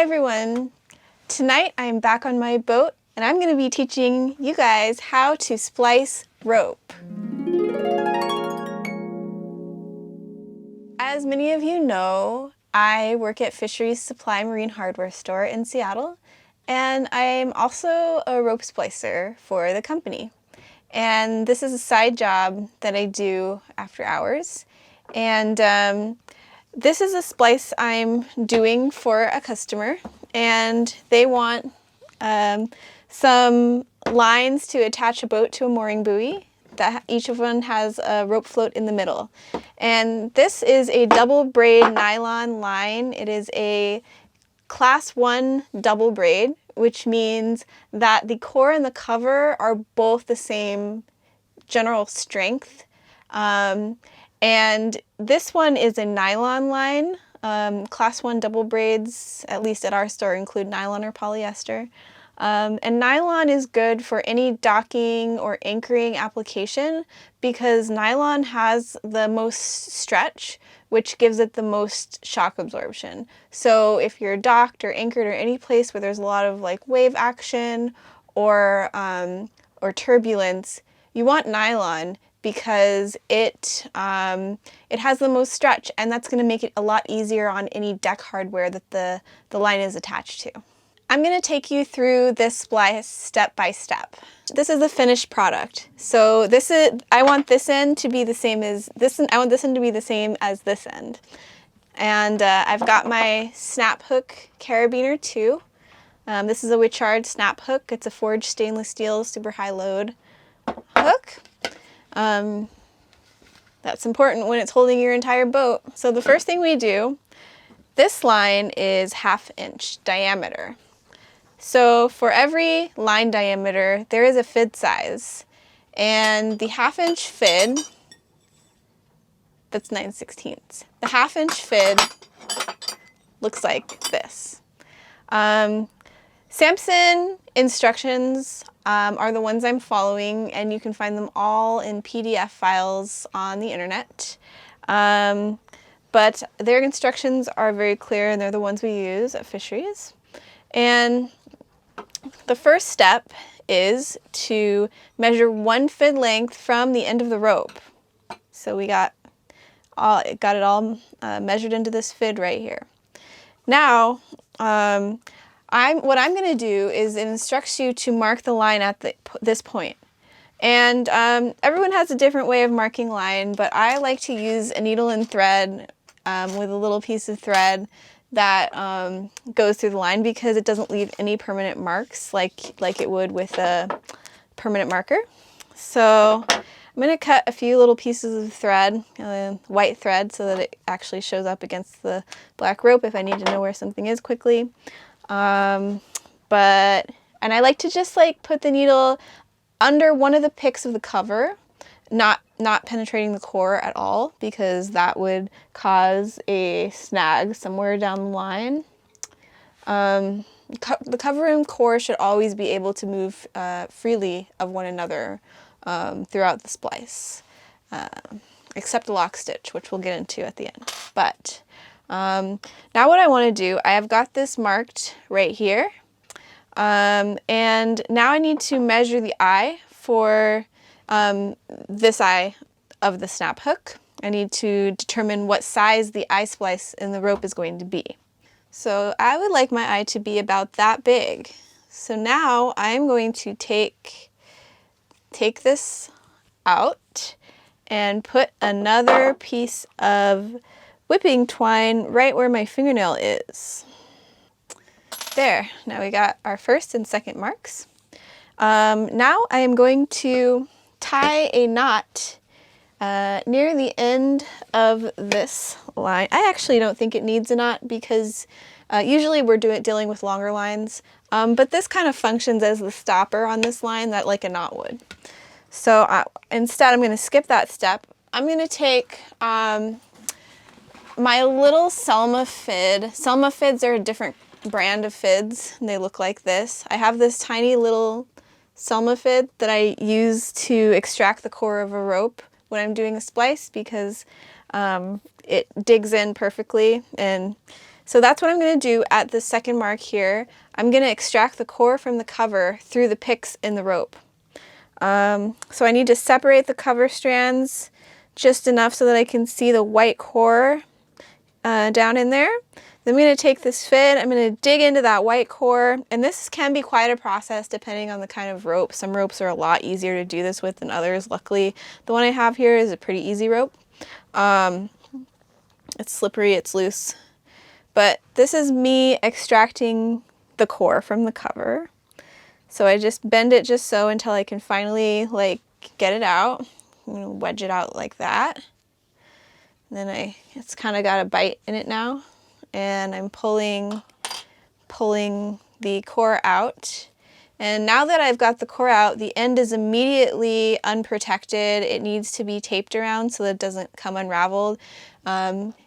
everyone! Tonight I'm back on my boat and I'm going to be teaching you guys how to splice rope. As many of you know, I work at Fisheries Supply marine hardware store in Seattle, and I'm also a rope splicer for the company. And this is a side job that I do after hours. And this is a splice I'm doing for a customer, and they want some lines to attach a boat to a mooring buoy. That each of them has a rope float in the middle. And this is a double braid nylon line. It is a class 1 double braid, which means that the core and the cover are both the same general strength. And this one is a nylon line. Class 1 double braids, at least at our store, include nylon or polyester. And nylon is good for any docking or anchoring application because nylon has the most stretch, which gives it the most shock absorption. So if you're docked or anchored or any place where there's a lot of like wave action or turbulence, you want nylon because it has the most stretch, and that's going to make it a lot easier on any deck hardware that the line is attached to. I'm going to take you through this splice step by step. This is the finished product. So I want this end to be the same as this end. I want this end to be the same as this end. And I've got my snap hook carabiner too. This is a Wichard snap hook. It's a forged stainless steel super high load hook. That's important when it's holding your entire boat. So the first thing we do, this line is 1/2 inch diameter. So for every line diameter, there is a fid size. And the 1/2 inch fid, that's 9/16. The 1/2 inch fid looks like this. Samson instructions are the ones I'm following, and you can find them all in PDF files on the internet. But their instructions are very clear, and they're the ones we use at Fisheries. And the first step is to measure 1 fid length from the end of the rope. So we got it all measured into this fid right here. Now, what I'm going to do is it instructs you to mark the line at this point. And everyone has a different way of marking line, but I like to use a needle and thread with a little piece of thread that goes through the line because it doesn't leave any permanent marks like it would with a permanent marker. So I'm going to cut a few little pieces of thread, white thread, so that it actually shows up against the black rope if I need to know where something is quickly. And I like to just put the needle under one of the picks of the cover, not penetrating the core at all, because that would cause a snag somewhere down the line. The cover and core should always be able to move freely of one another throughout the splice, except the lock stitch, which we'll get into at the end. But now what I want to do, I have got this marked right here, and now I need to measure the eye for this eye of the snap hook. I need to determine what size the eye splice in the rope is going to be. So I would like my eye to be about that big. So now I'm going to take this out and put another piece of whipping twine right where my fingernail is. There, now we got our first and second marks. Now I am going to tie a knot near the end of this line. I actually don't think it needs a knot because usually we're dealing with longer lines, but this kind of functions as the stopper on this line that like a knot would. So instead I'm going to skip that step. I'm going to take my little Selma fid. Selma fids are a different brand of fids, and they look like this. I have this tiny little Selma fid that I use to extract the core of a rope when I'm doing a splice because it digs in perfectly and So that's what I'm going to do at the second mark here. I'm going to extract the core from the cover through the picks in the rope. So I need to separate the cover strands just enough so that I can see the white core down in there. Then I'm going to take this fid, I'm going to dig into that white core, and this can be quite a process depending on the kind of rope. Some ropes are a lot easier to do this with than others. Luckily, the one I have here is a pretty easy rope. It's slippery, it's loose. But this is me extracting the core from the cover. So I just bend it just so until I can finally like get it out. I'm going to wedge it out like that. And then it's kind of got a bite in it now. And I'm pulling the core out. And now that I've got the core out, the end is immediately unprotected. It needs to be taped around so that it doesn't come unraveled.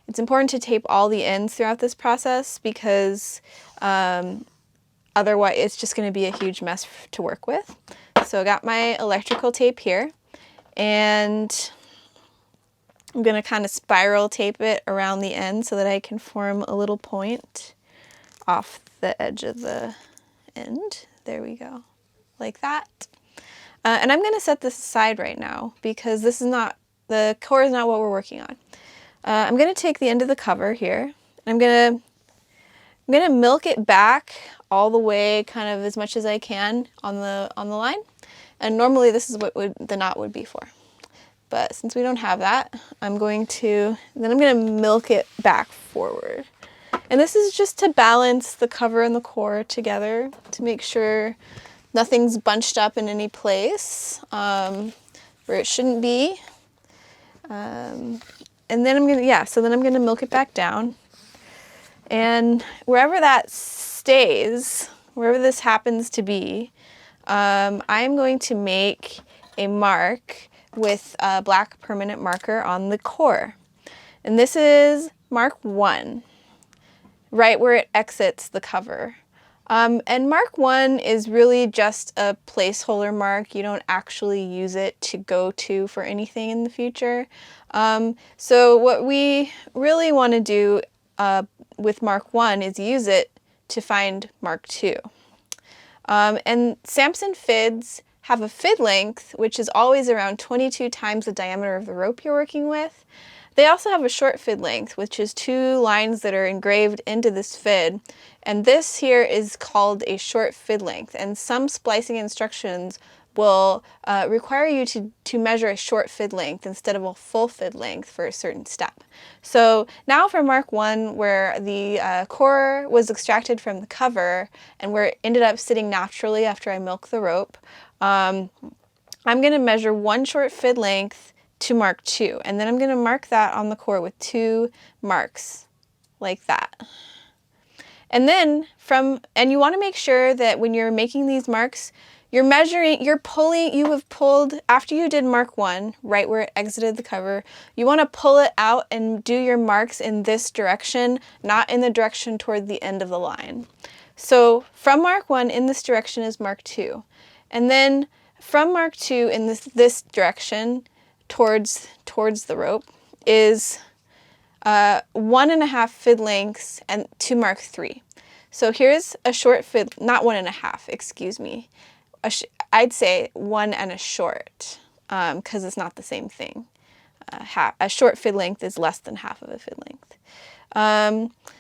It's important to tape all the ends throughout this process because otherwise it's just going to be a huge mess to work with. So I got my electrical tape here, and I'm going to kind of spiral tape it around the end so that I can form a little point off the edge of the end. There we go, like that. And I'm going to set this aside right now because this is not, the core is not what we're working on. I'm going to take the end of the cover here, and I'm going to milk it back all the way, kind of as much as I can on the line. And normally this is what the knot would be for. But since we don't have that, I'm going to milk it back forward. And this is just to balance the cover and the core together to make sure nothing's bunched up in any place where it shouldn't be. And then I'm gonna milk it back down. And wherever that stays, wherever this happens to be, I'm going to make a mark with a black permanent marker on the core. And this is mark 1, right where it exits the cover. And mark 1 is really just a placeholder mark. You don't actually use it to go to for anything in the future. So what we really want to do with mark 1 is use it to find mark 2. And Samson fids have a fid length, which is always around 22 times the diameter of the rope you're working with. They also have a short fid length, which is 2 lines that are engraved into this fid. And this here is called a short fid length. And some splicing instructions will require you to measure a short fid length instead of a full fid length for a certain step. So now for mark 1, where the core was extracted from the cover and where it ended up sitting naturally after I milked the rope, I'm going to measure 1 short fid length to mark 2, and then I'm going to mark that on the core with 2 marks like that. And then and you want to make sure that when you're making these marks, you have pulled, after you did mark 1, right where it exited the cover, you want to pull it out and do your marks in this direction, not in the direction toward the end of the line. So from mark 1 in this direction is mark 2. And then from mark 2 in this direction towards the rope is 1.5 fid lengths and to mark 3. So here's a short fid, not 1.5, excuse me. I'd say 1 and a short, because it's not the same thing. A short fid length is less than half of a fid length.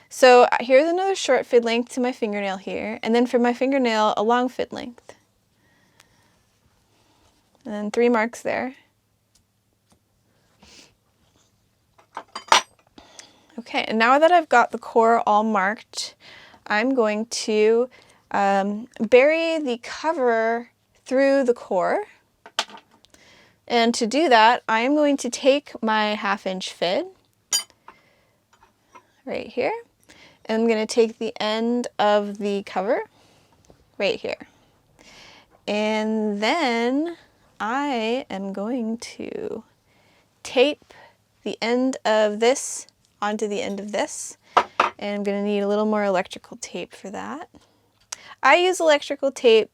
So here's another short fid length to my fingernail here, and then for my fingernail, a long fid length. And then 3 marks there. Okay, and now that I've got the core all marked, I'm going to bury the cover through the core. And to do that, I am going to take my 1/2 inch fid right here, and I'm going to take the end of the cover right here. And then I am going to tape the end of this onto the end of this, and I'm going to need a little more electrical tape for that. I use electrical tape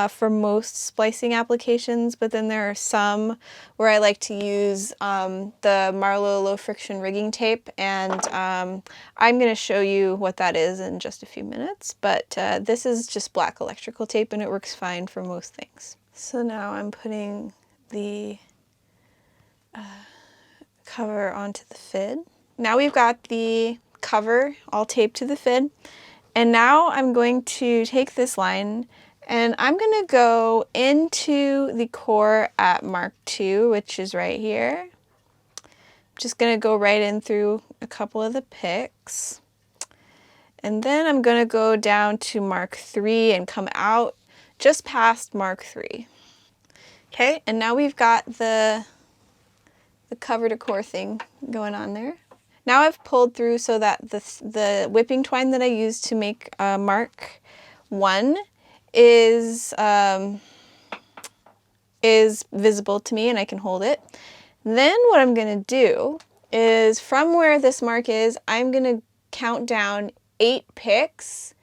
for most splicing applications, but then there are some where I like to use the Marlowe low friction rigging tape, and I'm going to show you what that is in just a few minutes, but this is just black electrical tape and it works fine for most things. So now I'm putting the cover onto the fid. Now we've got the cover all taped to the fid, and now I'm going to take this line and I'm going to go into the core at mark 2, which is right here. I'm just going to go right in through a couple of the picks. And then I'm going to go down to mark 3 and come out just past mark 3. Okay, and now we've got the cover to core thing going on there. Now I've pulled through so that the whipping twine that I used to make mark 1 is visible to me and I can hold it. Then what I'm going to do is from where this mark is, I'm going to count down 8 picks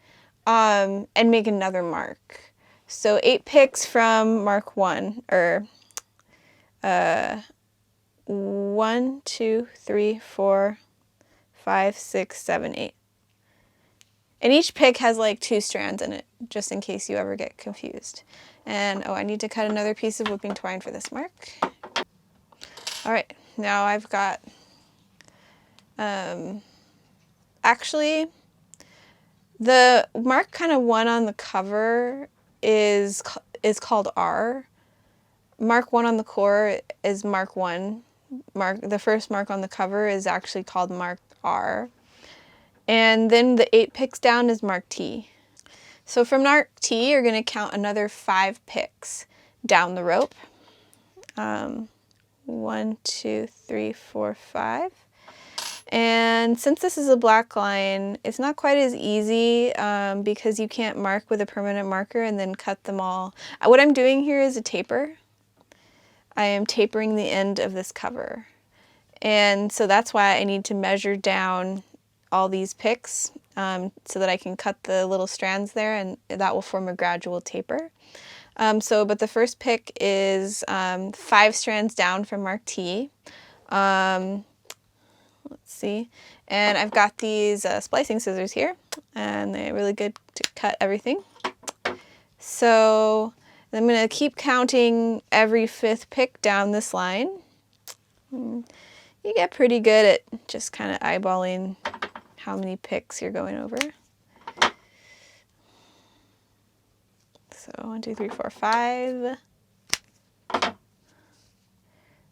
and make another mark. So 8 picks from mark 1, or 1, 2, 3, 4, 5, 6, 7, 8. And each pick has like 2 strands in it, just in case you ever get confused. And oh, I need to cut another piece of whipping twine for this mark. All right, now I've got, actually, the mark kind of 1 on the cover is called R. Mark 1 on the core is mark 1. The first mark on the cover is actually called mark R. And then the 8 picks down is mark T. So from mark T, you're going to count another 5 picks down the rope. 1, 2, 3, 4, 5. And since this is a black line, it's not quite as easy because you can't mark with a permanent marker and then cut them all. What I'm doing here is a taper. I am tapering the end of this cover. And so that's why I need to measure down all these picks so that I can cut the little strands there, and that will form a gradual taper. But the first pick is 5 strands down from mark T. Let's see. And I've got these splicing scissors here, and they're really good to cut everything. So I'm going to keep counting every 5th pick down this line. You get pretty good at just kind of eyeballing how many picks you're going over. So 1, 2, 3, 4, 5.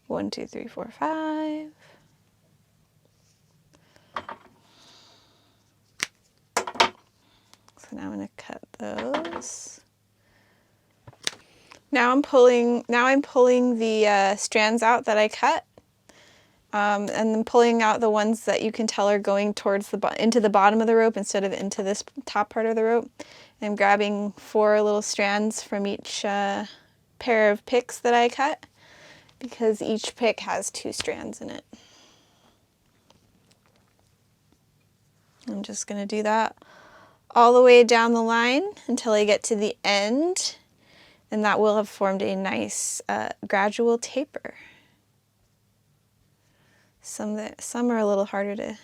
1, 2, 3, 4, 5. So now I'm going to cut those. Now I'm pulling the strands out that I cut. And then pulling out the ones that you can tell are going towards into the bottom of the rope instead of into this top part of the rope. And I'm grabbing 4 little strands from each pair of picks that I cut, because each pick has 2 strands in it. I'm just going to do that all the way down the line until I get to the end, and that will have formed a nice gradual taper. Some are a little harder to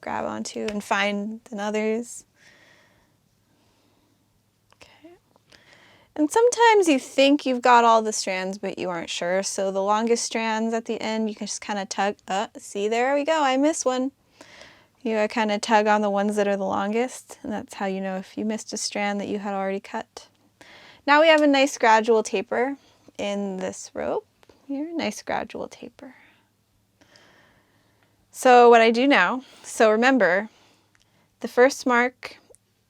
grab onto and find than others. Okay. And sometimes you think you've got all the strands, but you aren't sure. So the longest strands at the end, you can just kind of tug. See, there we go. I missed one. You kind of tug on the ones that are the longest, and that's how you know if you missed a strand that you had already cut. Now we have a nice gradual taper in this rope. Here, nice gradual taper. So what I do now, so remember, the first mark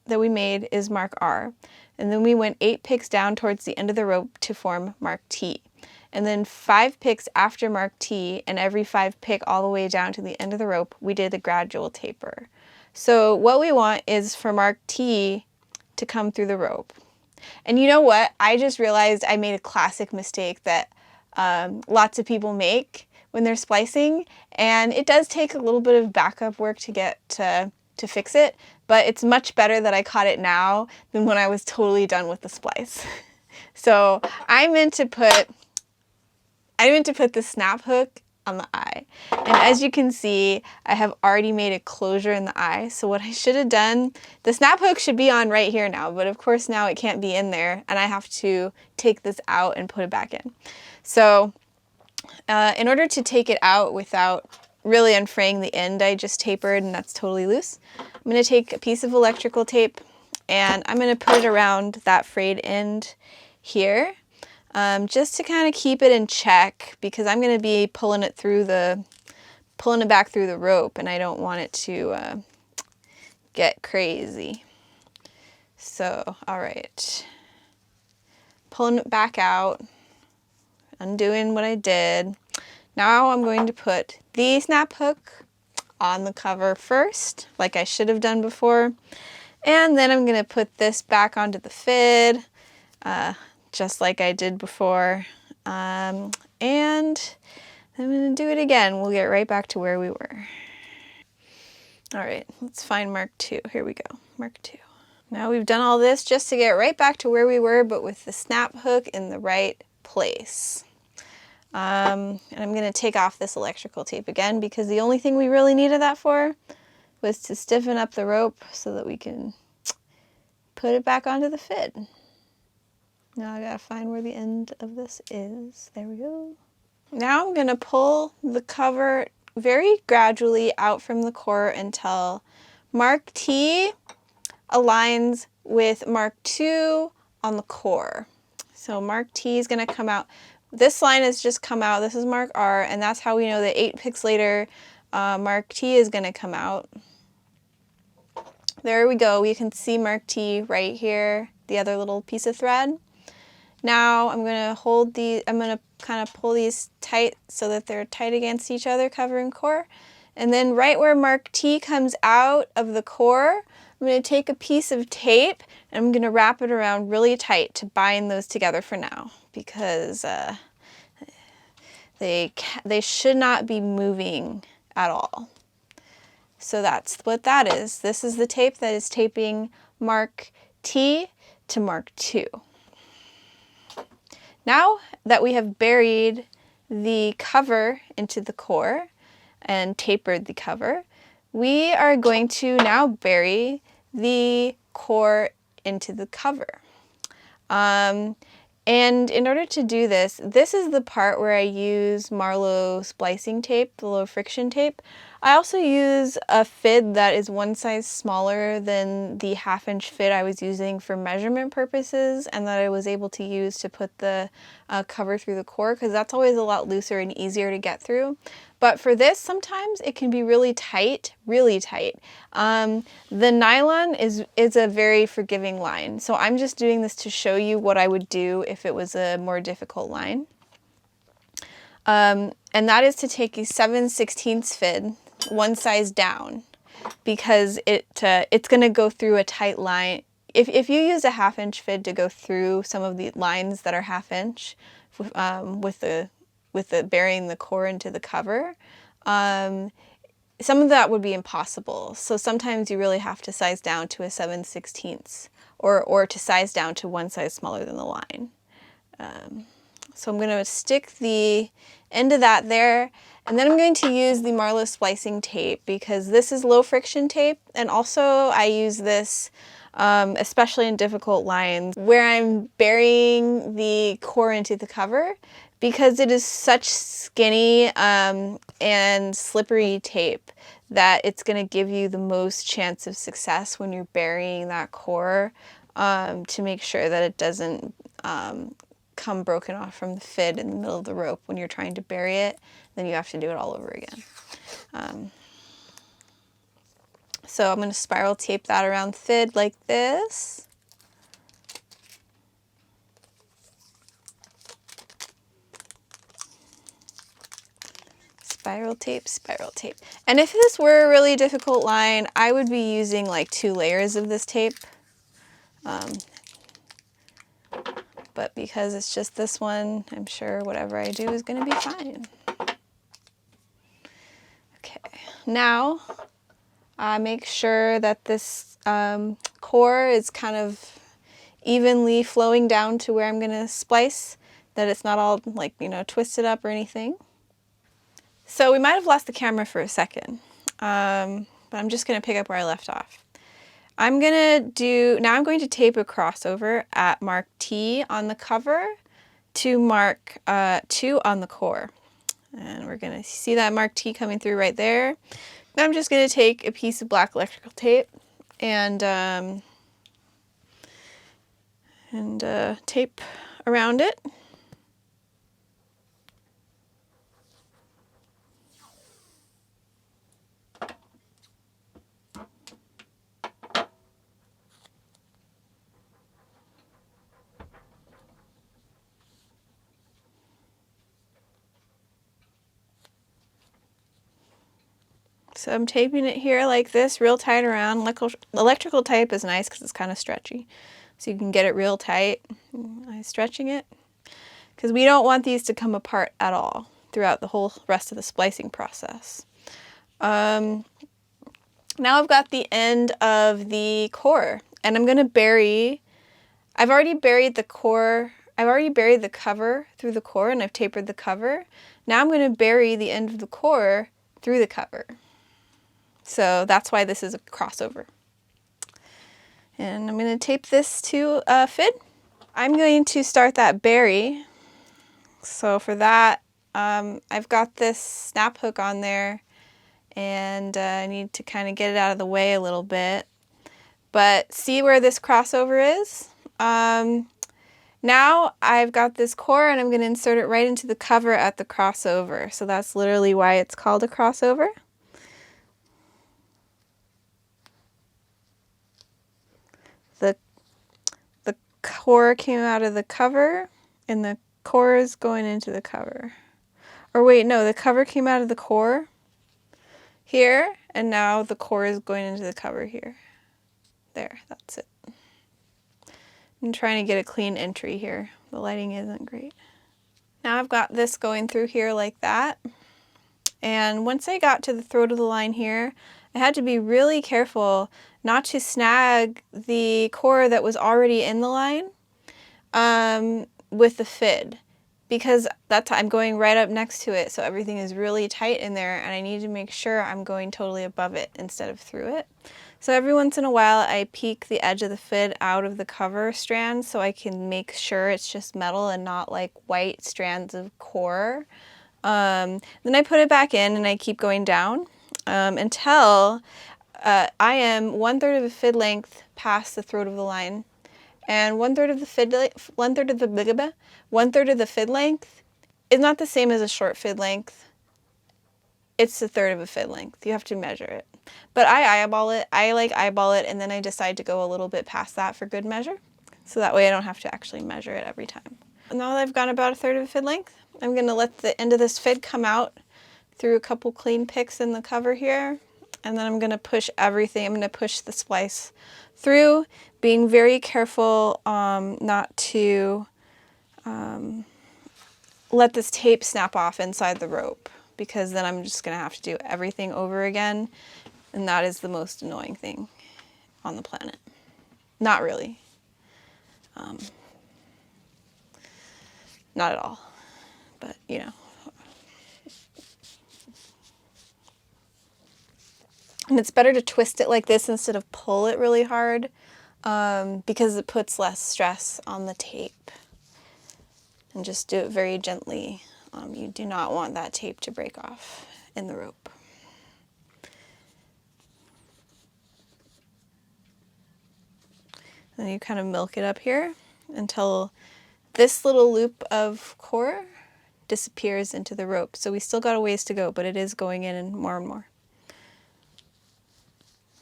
that we made is mark R, and then we went 8 picks down towards the end of the rope to form mark T, and then 5 picks after mark T, and every 5 pick all the way down to the end of the rope, we did a gradual taper. So what we want is for mark T to come through the rope. And you know what? I just realized I made a classic mistake that lots of people make when they're splicing, and it does take a little bit of backup work to get to fix it, but it's much better that I caught it now than when I was totally done with the splice. So I meant to put the snap hook on the eye. And as you can see, I have already made a closure in the eye. So what I should have done, the snap hook should be on right here now, but of course now it can't be in there and I have to take this out and put it back in. So in order to take it out without really unfraying the end I just tapered and that's totally loose, I'm going to take a piece of electrical tape and I'm going to put it around that frayed end here. Just to kind of keep it in check because I'm going to be pulling it back through the rope and I don't want it to get crazy. So, all right, pulling it back out, undoing what I did. Now I'm going to put the snap hook on the cover first, like I should have done before, and then I'm going to put this back onto the fid, just like I did before. And I'm going to do it again. We'll get right back to where we were. All right, let's find Mark 2. Here we go, Mark 2. Now we've done all this just to get right back to where we were, but with the snap hook in the right place. And I'm going to take off this electrical tape again because the only thing we really needed that for was to stiffen up the rope so that we can put it back onto the fid. Now I gotta find where the end of this is. There we go. Now I'm gonna pull the cover very gradually out from the core until Mark T aligns with Mark 2 on the core. So Mark T is gonna come out. This line has just come out. This is Mark R, and that's how we know that 8 picks later, Mark T is gonna come out. There we go. We can see Mark T right here, the other little piece of thread. Now I'm going to kind of pull these tight so that they're tight against each other, cover and core. And then right where Mark T comes out of the core, I'm going to take a piece of tape and I'm going to wrap it around really tight to bind those together for now because they should not be moving at all. So that's what that is. This is the tape that is taping Mark T to Mark 2. Now that we have buried the cover into the core and tapered the cover, we are going to now bury the core into the cover. And in order to do this, this is the part where I use Marlowe splicing tape, the low friction tape. I also use a fid that is one size smaller than the 1/2 inch fid I was using for measurement purposes and that I was able to use to put the cover through the core because that's always a lot looser and easier to get through. But for this, sometimes it can be really tight, really tight. The nylon is a very forgiving line. So I'm just doing this to show you what I would do if it was a more difficult line. And that is to take a 7/16 fid, one size down, because it's going to go through a tight line. If you use a 1/2 inch fid to go through some of the lines that are 1/2 inch with the burying the core into the cover, some of that would be impossible. So sometimes you really have to size down to a 7/16 or to size down to one size smaller than the line. So I'm going to stick the end of that there, and then I'm going to use the Marlowe splicing tape because this is low friction tape, and also I use this especially in difficult lines where I'm burying the core into the cover because it is such skinny and slippery tape that it's going to give you the most chance of success when you're burying that core to make sure that it doesn't come broken off from the fid in the middle of the rope when you're trying to bury it. Then you have to do it all over again. So I'm going to spiral tape that around the fid like this. Spiral tape, spiral tape. And if this were a really difficult line, I would be using like 2 layers of this tape. But because it's just this one, I'm sure whatever I do is going to be fine. Okay, now make sure that this core is kind of evenly flowing down to where I'm going to splice, that it's not all like, you know, twisted up or anything. So we might have lost the camera for a second, but I'm just going to pick up where I left off. Now I'm going to tape a crossover at mark T on the cover to mark 2 on the core. And we're going to see that mark T coming through right there. Now I'm just going to take a piece of black electrical tape and tape around it. So I'm taping it here like this, real tight around. Electrical tape is nice because it's kind of stretchy. So you can get it real tight. I'm stretching it because we don't want these to come apart at all throughout the whole rest of the splicing process. Now I've got the end of the core, and I'm going to bury, I've already buried the core, I've already buried the cover through the core, and I've tapered the cover. Now I'm going to bury the end of the core through the cover. So that's why this is a crossover. And I'm going to tape this to a fid. I'm going to start that bury. So for that, I've got this snap hook on there, and I need to kind of get it out of the way a little bit. But see where this crossover is? Now I've got this core, and I'm going to insert it right into the cover at the crossover. So that's literally why it's called a crossover. The core came out of the cover, and the core is going into the cover. Or wait, no, the cover came out of the core here, and now the core is going into the cover here. There, that's it. I'm trying to get a clean entry here. The lighting isn't great. Now I've got this going through here like that. And once I got to the throat of the line here, I had to be really careful not to snag the core that was already in the line with the fid, because I'm going right up next to it, so everything is really tight in there, and I need to make sure I'm going totally above it instead of through it. So every once in a while I peek the edge of the fid out of the cover strand so I can make sure it's just metal and not like white strands of core. Then I put it back in, and I keep going down until I am 1/3 of a fid length past the throat of the line. And 1/3 of the fid length is not the same as a short fid length. It's 1/3 of a fid length. You have to measure it. But I eyeball it. I like eyeball it, and then I decide to go a little bit past that for good measure. So that way I don't have to actually measure it every time. Now that I've gone about 1/3 of a fid length, I'm going to let the end of this fid come out through a couple clean picks in the cover here. And then I'm going to push everything. I'm going to push the splice through, being very careful not to let this tape snap off inside the rope, because then I'm just going to have to do everything over again, and that is the most annoying thing on the planet. Not really. Not at all. But, you know. And it's better to twist it like this instead of pull it really hard, because it puts less stress on the tape. And just do it very gently. You do not want that tape to break off in the rope. Then you kind of milk it up here until this little loop of core disappears into the rope. So we still got a ways to go, but it is going in and more.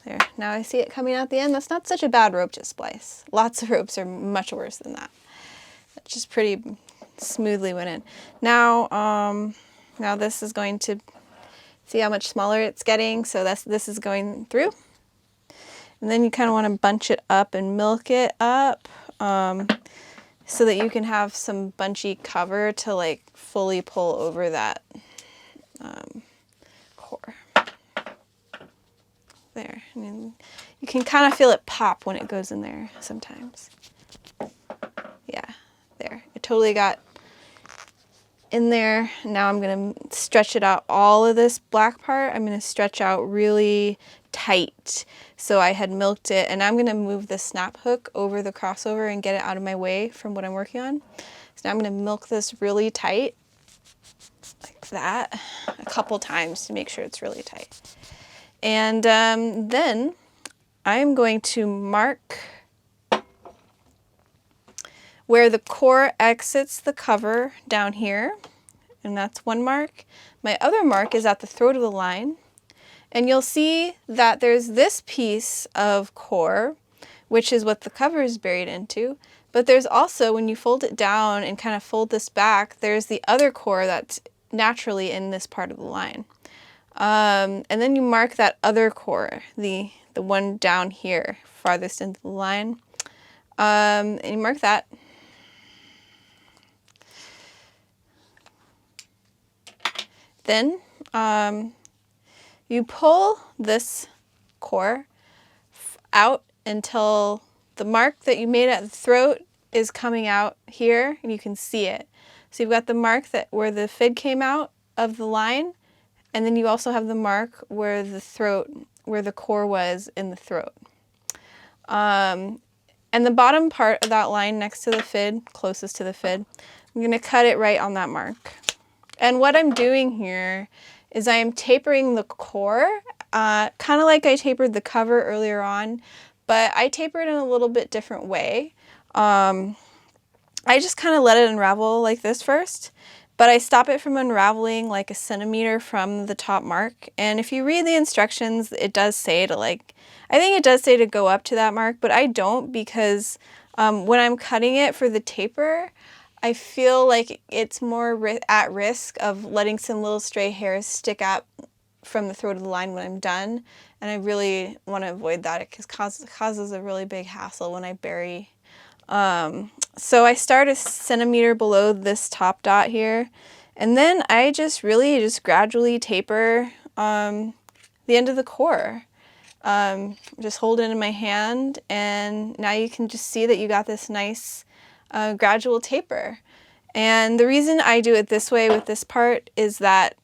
There, now I see it coming out the end. That's not such a bad rope to splice. Lots of ropes are much worse than that. It just pretty smoothly went in. Now, now this is going to, see how much smaller it's getting. So this is going through. And then you kind of want to bunch it up and milk it up so that you can have some bunchy cover to like fully pull over that core. There. I mean, you can kind of feel it pop when it goes in there sometimes. totally got in there. Now I'm going to stretch it out. All of this black part, I'm going to stretch out really tight. So I had milked it, and I'm going to move the snap hook over the crossover and get it out of my way from what I'm working on. So now I'm going to milk this really tight, like that, a couple times to make sure it's really tight. And then I'm going to mark where the core exits the cover down here, and that's one mark. My other mark is at the throat of the line, and you'll see that there's this piece of core, which is what the cover is buried into, but there's also, when you fold it down and kind of fold this back, there's the other core that's naturally in this part of the line. And then you mark that other core, the one down here, farthest into the line, and you mark that. Then you pull this core out until the mark that you made at the throat is coming out here, and you can see it. So you've got the mark that where the fid came out of the line, and then you also have the mark where the throat, where the core was in the throat. And the bottom part of that line next to the fid, closest to the fid, I'm going to cut it right on that mark. And what I'm doing here is I am tapering the core, kind of like I tapered the cover earlier on, but I taper it in a little bit different way. I just kind of let it unravel like this first, but I stop it from unraveling like a centimeter from the top mark. And if you read the instructions, it does say to I think it does say to go up to that mark, but I don't, because when I'm cutting it for the taper, I feel like it's more at risk of letting some little stray hairs stick out from the throat of the line when I'm done. And I really want to avoid that. It causes a really big hassle when I bury. So I start a centimeter below this top dot here. And then I just gradually taper the end of the core. Just hold it in my hand, and now you can just see that you got this nice gradual taper. And the reason I do it this way with this part is that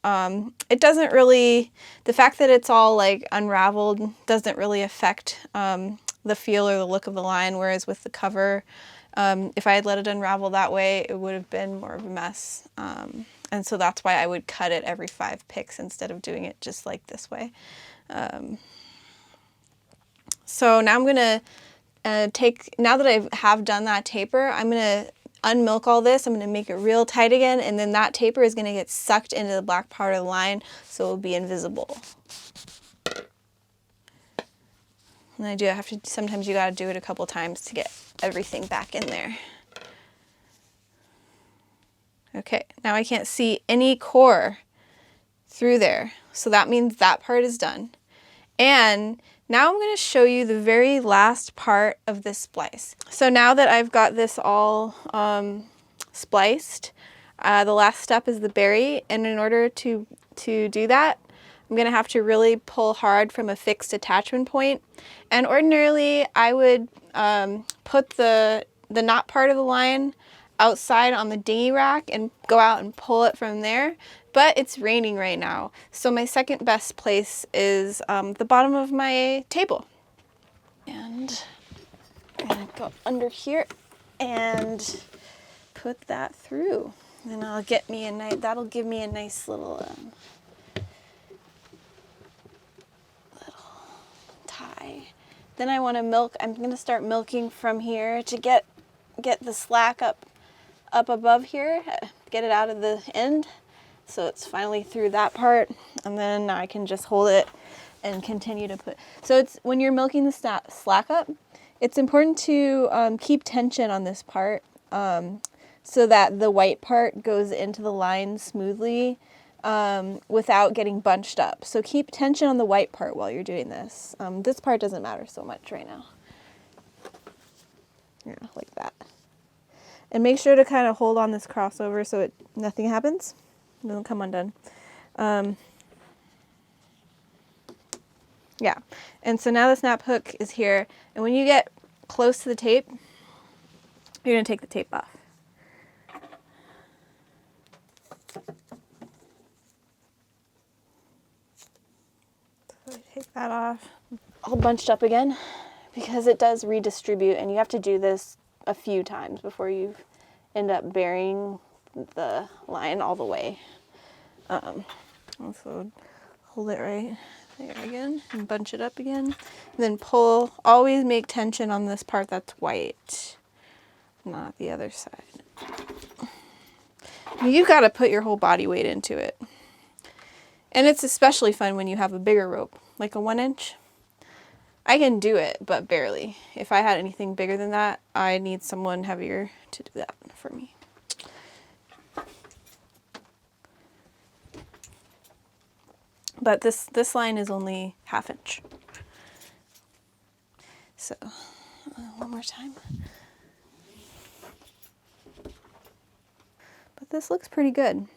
it doesn't really, the fact that it's all like unraveled doesn't really affect the feel or the look of the line, whereas with the cover, if I had let it unravel that way, it would have been more of a mess. And so that's why I would cut it every 5 picks instead of doing it just like this way. So now I'm going to now that I have done that taper, I'm going to unmilk all this. I'm going to make it real tight again, and then that taper is going to get sucked into the black part of the line, so it will be invisible. And I do have to, sometimes you got to do it a couple times to get everything back in there. Okay, now I can't see any core through there, so that means that part is done. And now I'm going to show you the very last part of this splice. So now that I've got this all spliced, the last step is the bury, and in order to do that, I'm going to have to really pull hard from a fixed attachment point. And ordinarily I would put the knot part of the line outside on the dinghy rack and go out and pull it from there. But it's raining right now, so my second best place is the bottom of my table. And I'm gonna go under here and put that through. And that'll give me a nice little tie. Then I want to milk. I'm gonna start milking from here to get the slack up above here, get it out of the end. So it's finally through that part, and then I can just hold it and continue to put. So it's when you're milking the slack up, it's important to keep tension on this part so that the white part goes into the line smoothly without getting bunched up. So keep tension on the white part while you're doing this. This part doesn't matter so much right now. Yeah, like that. And make sure to kind of hold on this crossover so nothing happens. It doesn't come undone. Yeah, and so now the snap hook is here, and when you get close to the tape, you're going to take the tape off. So take that off. All bunched up again because it does redistribute, and you have to do this a few times before you end up burying the line all the way. Also hold it right there again and bunch it up again. And then pull. Always make tension on this part that's white, not the other side. You've got to put your whole body weight into it. And it's especially fun when you have a bigger rope, like a 1 inch. I can do it, but barely. If I had anything bigger than that, I need someone heavier to do that for me. But this line is only 1/2 inch. So, one more time. But this looks pretty good.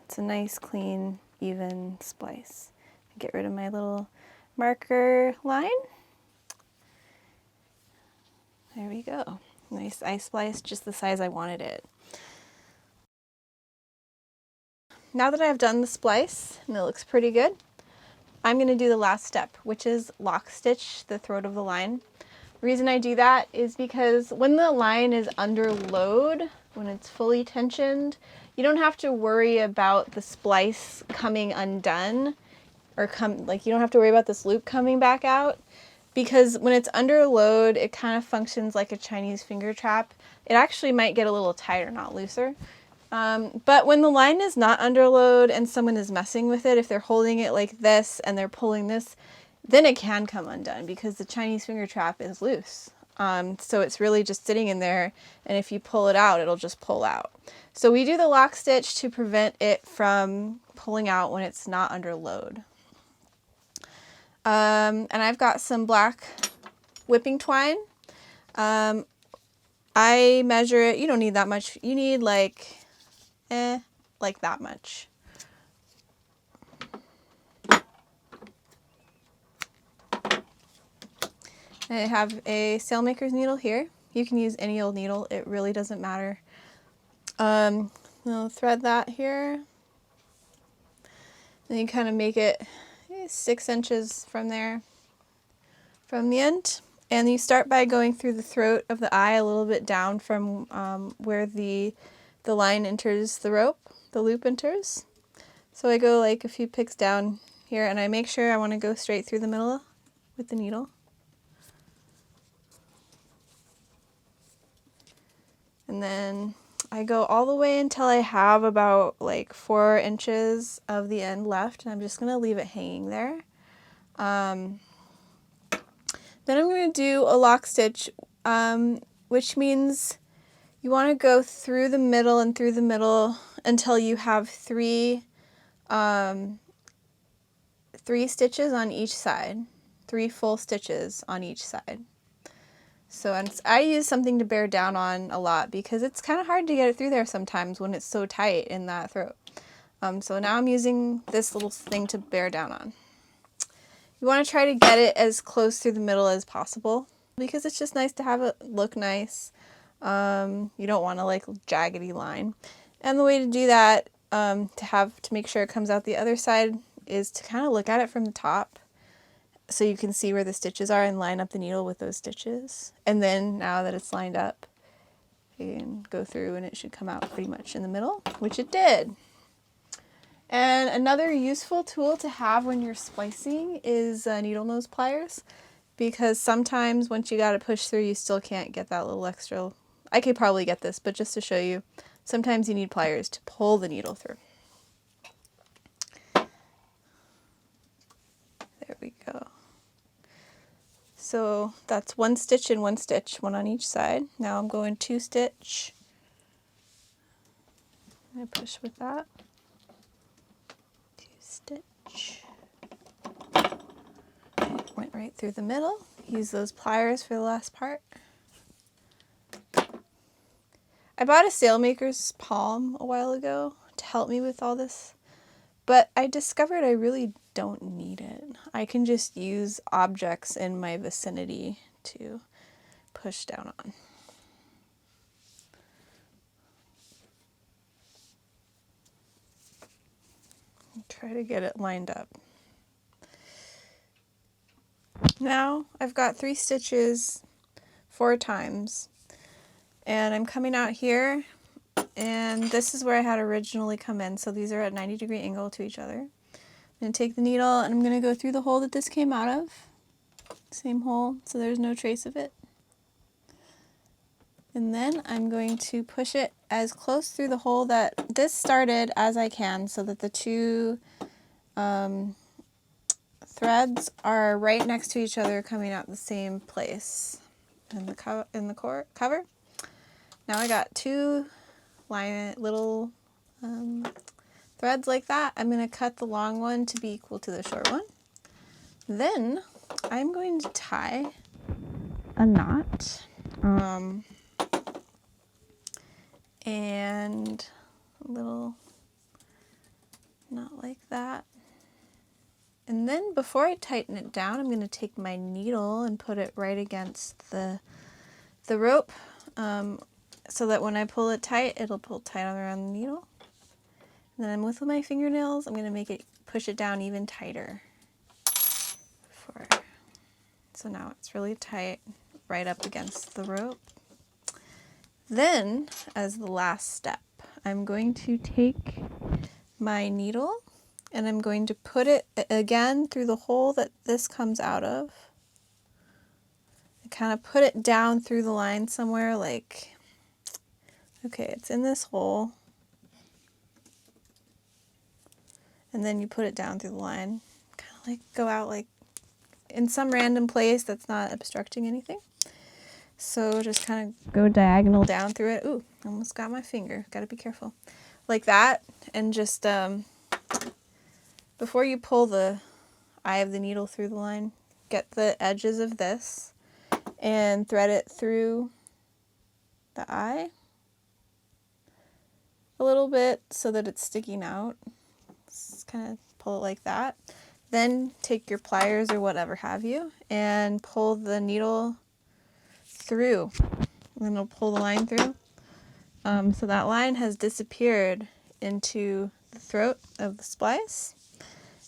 It's a nice, clean, even splice. Get rid of my little marker line. There we go. Nice ice splice, just the size I wanted it. Now that I've done the splice and it looks pretty good, I'm going to do the last step, which is lock stitch the throat of the line. The reason I do that is because when the line is under load, when it's fully tensioned, you don't have to worry about the splice coming undone, or you don't have to worry about this loop coming back out, because when it's under load, it kind of functions like a Chinese finger trap. It actually might get a little tighter, not looser. But when the line is not under load and someone is messing with it, if they're holding it like this and they're pulling this, then it can come undone because the Chinese finger trap is loose. So it's really just sitting in there, and if you pull it out, it'll just pull out. So we do the lock stitch to prevent it from pulling out when it's not under load. And I've got some black whipping twine. I measure it. You don't need that much. You need like that much. I have a sailmaker's needle here. You can use any old needle. It really doesn't matter. I'll thread that here. Then you kind of make it 6 inches from there, from the end. And you start by going through the throat of the eye a little bit down from where the line enters the rope, the loop enters. So I go like a few picks down here, and I make sure I want to go straight through the middle with the needle. And then I go all the way until I have about like 4 inches of the end left, and I'm just going to leave it hanging there. Then I'm going to do a lock stitch, which means you want to go through the middle and through the middle until you have three stitches on each side, 3 full stitches on each side. So I use something to bear down on a lot because it's kind of hard to get it through there sometimes when it's so tight in that throat. So now I'm using this little thing to bear down on. You want to try to get it as close through the middle as possible because it's just nice to have it look nice. You don't want to like jaggedy line. And the way to do that, to make sure it comes out the other side, is to kind of look at it from the top so you can see where the stitches are and line up the needle with those stitches. And then now that it's lined up, you can go through and it should come out pretty much in the middle, which it did. And another useful tool to have when you're splicing is needle nose pliers, because sometimes once you got to push through, you still can't get that little extra. I could probably get this, but just to show you, sometimes you need pliers to pull the needle through. There we go. So that's 1 stitch and 1 stitch, 1 on each side. Now I'm going 2 stitch. I push with that. 2 stitch. Went right through the middle. Use those pliers for the last part. I bought a sailmaker's palm a while ago to help me with all this, but I discovered I really don't need it. I can just use objects in my vicinity to push down on. try to get it lined up. Now I've got 3 stitches 4 times, and I'm coming out here, and this is where I had originally come in, so these are at 90-degree angle to each other. I'm going to take the needle and I'm going to go through the hole that this came out of, same hole, so there's no trace of it. And then I'm going to push it as close through the hole that this started as I can, so that the 2 threads are right next to each other, coming out the same place in the cover. Now I got 2 little threads like that. I'm going to cut the long one to be equal to the short one. Then I'm going to tie a knot. And a little knot like that. And then before I tighten it down, I'm going to take my needle and put it right against the rope, so that when I pull it tight, it'll pull tight around the needle. And then with my fingernails, I'm going to push it down even tighter. So now it's really tight right up against the rope. Then, as the last step, I'm going to take my needle and I'm going to put it again through the hole that this comes out of. I kind of put it down through the line somewhere, like, okay, it's in this hole. And then you put it down through the line. Kind of like go out like in some random place that's not obstructing anything. So just kind of go diagonal down through it. Ooh, almost got my finger. Got to be careful. Like that. And just before you pull the eye of the needle through the line, get the edges of this and thread it through the eye a little bit so that it's sticking out. Just kind of pull it like that. Then take your pliers or whatever have you and pull the needle through, and then it'll pull the line through. So that line has disappeared into the throat of the splice.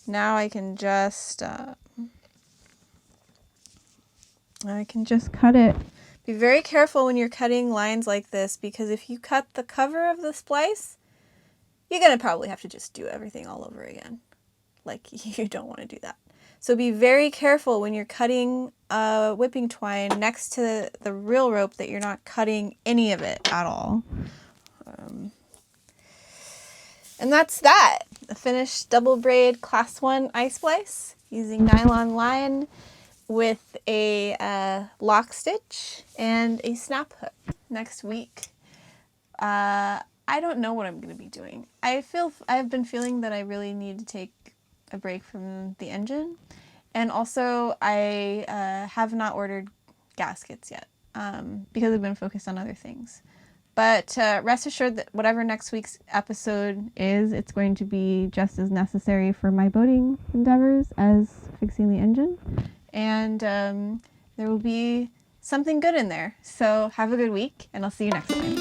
Now I can just cut it. Be very careful when you're cutting lines like this, because if you cut the cover of the splice, you're gonna probably have to just do everything all over again. Like, you don't want to do that. So be very careful when you're cutting whipping twine next to the real rope that you're not cutting any of it at all. And that's that. A finished double braid class 1 eye splice using nylon line with a lock stitch and a snap hook. Next week, I don't know what I'm going to be doing. I've been feeling that I really need to take a break from the engine. And also, I have not ordered gaskets yet because I've been focused on other things. But rest assured that whatever next week's episode is, it's going to be just as necessary for my boating endeavors as fixing the engine. And there will be something good in there. So have a good week, and I'll see you next time.